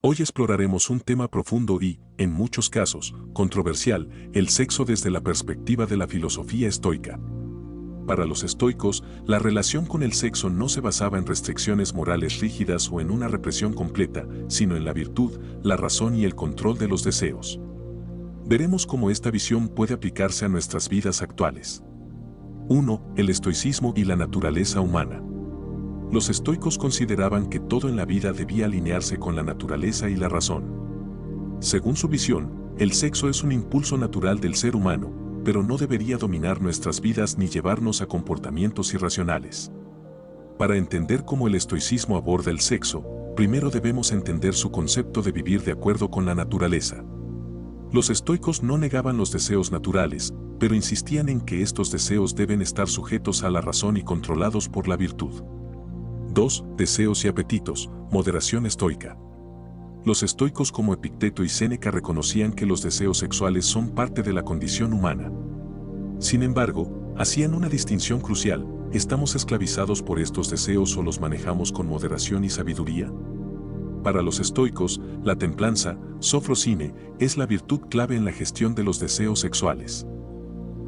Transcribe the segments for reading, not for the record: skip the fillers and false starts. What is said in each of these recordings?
Hoy exploraremos un tema profundo y, en muchos casos, controversial, el sexo desde la perspectiva de la filosofía estoica. Para los estoicos, la relación con el sexo no se basaba en restricciones morales rígidas o en una represión completa, sino en la virtud, la razón y el control de los deseos. Veremos cómo esta visión puede aplicarse a nuestras vidas actuales. 1. El estoicismo y la naturaleza humana. Los estoicos consideraban que todo en la vida debía alinearse con la naturaleza y la razón. Según su visión, el sexo es un impulso natural del ser humano, pero no debería dominar nuestras vidas ni llevarnos a comportamientos irracionales. Para entender cómo el estoicismo aborda el sexo, primero debemos entender su concepto de vivir de acuerdo con la naturaleza. Los estoicos no negaban los deseos naturales, pero insistían en que estos deseos deben estar sujetos a la razón y controlados por la virtud. 2. Deseos y apetitos, moderación estoica. Los estoicos como Epicteto y Séneca reconocían que los deseos sexuales son parte de la condición humana. Sin embargo, hacían una distinción crucial: ¿estamos esclavizados por estos deseos o los manejamos con moderación y sabiduría? Para los estoicos, la templanza, sofrosine, es la virtud clave en la gestión de los deseos sexuales.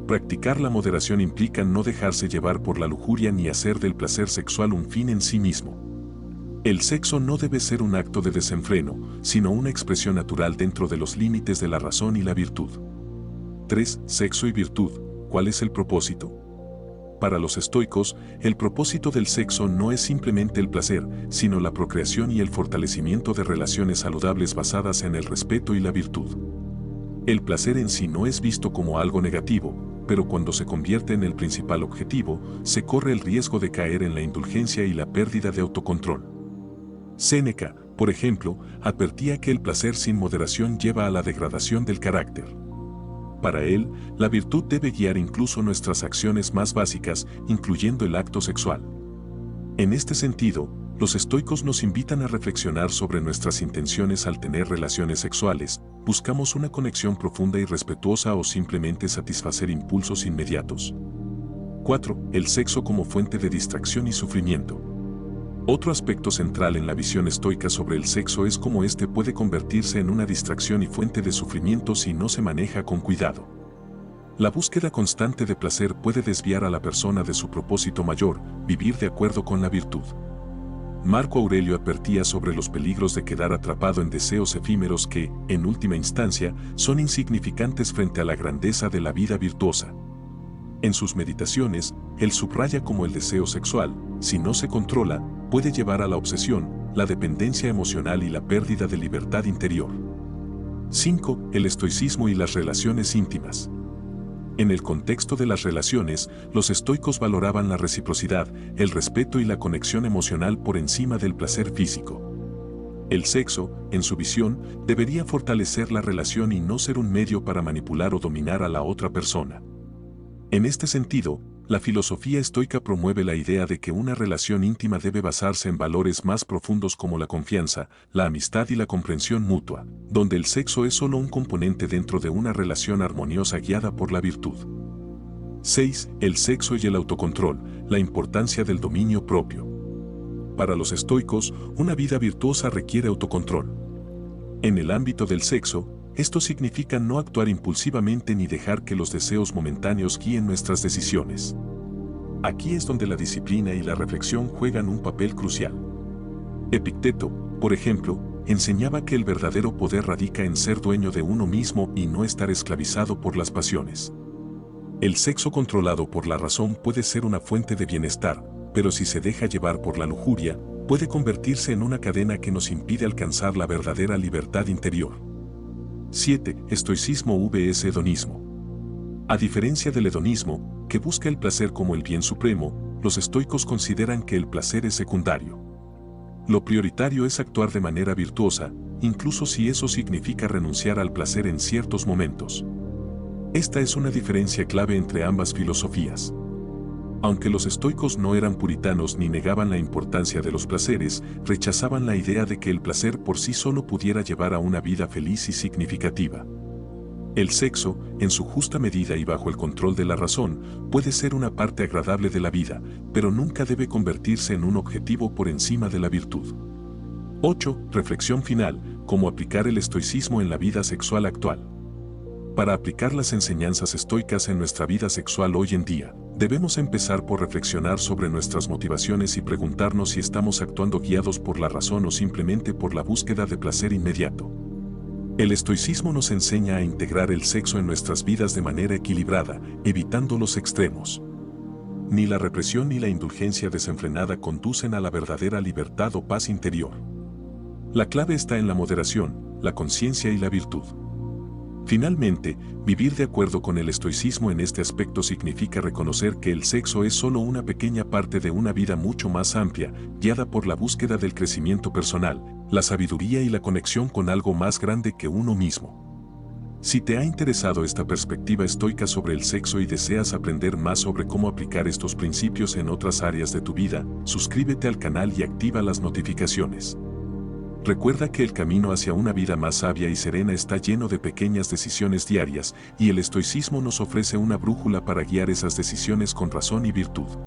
Practicar la moderación implica no dejarse llevar por la lujuria ni hacer del placer sexual un fin en sí mismo. El sexo no debe ser un acto de desenfreno, sino una expresión natural dentro de los límites de la razón y la virtud. 3. Sexo y virtud. ¿Cuál es el propósito? Para los estoicos, el propósito del sexo no es simplemente el placer, sino la procreación y el fortalecimiento de relaciones saludables basadas en el respeto y la virtud. El placer en sí no es visto como algo negativo, pero cuando se convierte en el principal objetivo, se corre el riesgo de caer en la indulgencia y la pérdida de autocontrol. Séneca, por ejemplo, advertía que el placer sin moderación lleva a la degradación del carácter. Para él, la virtud debe guiar incluso nuestras acciones más básicas, incluyendo el acto sexual. En este sentido, los estoicos nos invitan a reflexionar sobre nuestras intenciones al tener relaciones sexuales. ¿Buscamos una conexión profunda y respetuosa o simplemente satisfacer impulsos inmediatos? 4. El sexo como fuente de distracción y sufrimiento. Otro aspecto central en la visión estoica sobre el sexo es cómo éste puede convertirse en una distracción y fuente de sufrimiento si no se maneja con cuidado. La búsqueda constante de placer puede desviar a la persona de su propósito mayor, vivir de acuerdo con la virtud. Marco Aurelio advertía sobre los peligros de quedar atrapado en deseos efímeros que, en última instancia, son insignificantes frente a la grandeza de la vida virtuosa. En sus meditaciones, él subraya cómo el deseo sexual, si no se controla, puede llevar a la obsesión, la dependencia emocional y la pérdida de libertad interior. 5. El estoicismo y las relaciones íntimas. En el contexto de las relaciones, los estoicos valoraban la reciprocidad, el respeto y la conexión emocional por encima del placer físico. El sexo, en su visión, debería fortalecer la relación y no ser un medio para manipular o dominar a la otra persona. En este sentido, la filosofía estoica promueve la idea de que una relación íntima debe basarse en valores más profundos como la confianza, la amistad y la comprensión mutua, donde el sexo es solo un componente dentro de una relación armoniosa guiada por la virtud. 6. El sexo y el autocontrol, la importancia del dominio propio. Para los estoicos, una vida virtuosa requiere autocontrol. En el ámbito del sexo, esto significa no actuar impulsivamente ni dejar que los deseos momentáneos guíen nuestras decisiones. Aquí es donde la disciplina y la reflexión juegan un papel crucial. Epicteto, por ejemplo, enseñaba que el verdadero poder radica en ser dueño de uno mismo y no estar esclavizado por las pasiones. El sexo controlado por la razón puede ser una fuente de bienestar, pero si se deja llevar por la lujuria, puede convertirse en una cadena que nos impide alcanzar la verdadera libertad interior. 7. Estoicismo vs hedonismo. A diferencia del hedonismo, que busca el placer como el bien supremo, los estoicos consideran que el placer es secundario. Lo prioritario es actuar de manera virtuosa, incluso si eso significa renunciar al placer en ciertos momentos. Esta es una diferencia clave entre ambas filosofías. Aunque los estoicos no eran puritanos ni negaban la importancia de los placeres, rechazaban la idea de que el placer por sí solo pudiera llevar a una vida feliz y significativa. El sexo, en su justa medida y bajo el control de la razón, puede ser una parte agradable de la vida, pero nunca debe convertirse en un objetivo por encima de la virtud. 8. Reflexión final. cómo aplicar el estoicismo en la vida sexual actual. Para aplicar las enseñanzas estoicas en nuestra vida sexual hoy en día, debemos empezar por reflexionar sobre nuestras motivaciones y preguntarnos si estamos actuando guiados por la razón o simplemente por la búsqueda de placer inmediato. El estoicismo nos enseña a integrar el sexo en nuestras vidas de manera equilibrada, evitando los extremos. Ni la represión ni la indulgencia desenfrenada conducen a la verdadera libertad o paz interior. La clave está en la moderación, la conciencia y la virtud. Finalmente, vivir de acuerdo con el estoicismo en este aspecto significa reconocer que el sexo es solo una pequeña parte de una vida mucho más amplia, guiada por la búsqueda del crecimiento personal, la sabiduría y la conexión con algo más grande que uno mismo. Si te ha interesado esta perspectiva estoica sobre el sexo y deseas aprender más sobre cómo aplicar estos principios en otras áreas de tu vida, suscríbete al canal y activa las notificaciones. Recuerda que el camino hacia una vida más sabia y serena está lleno de pequeñas decisiones diarias, y el estoicismo nos ofrece una brújula para guiar esas decisiones con razón y virtud.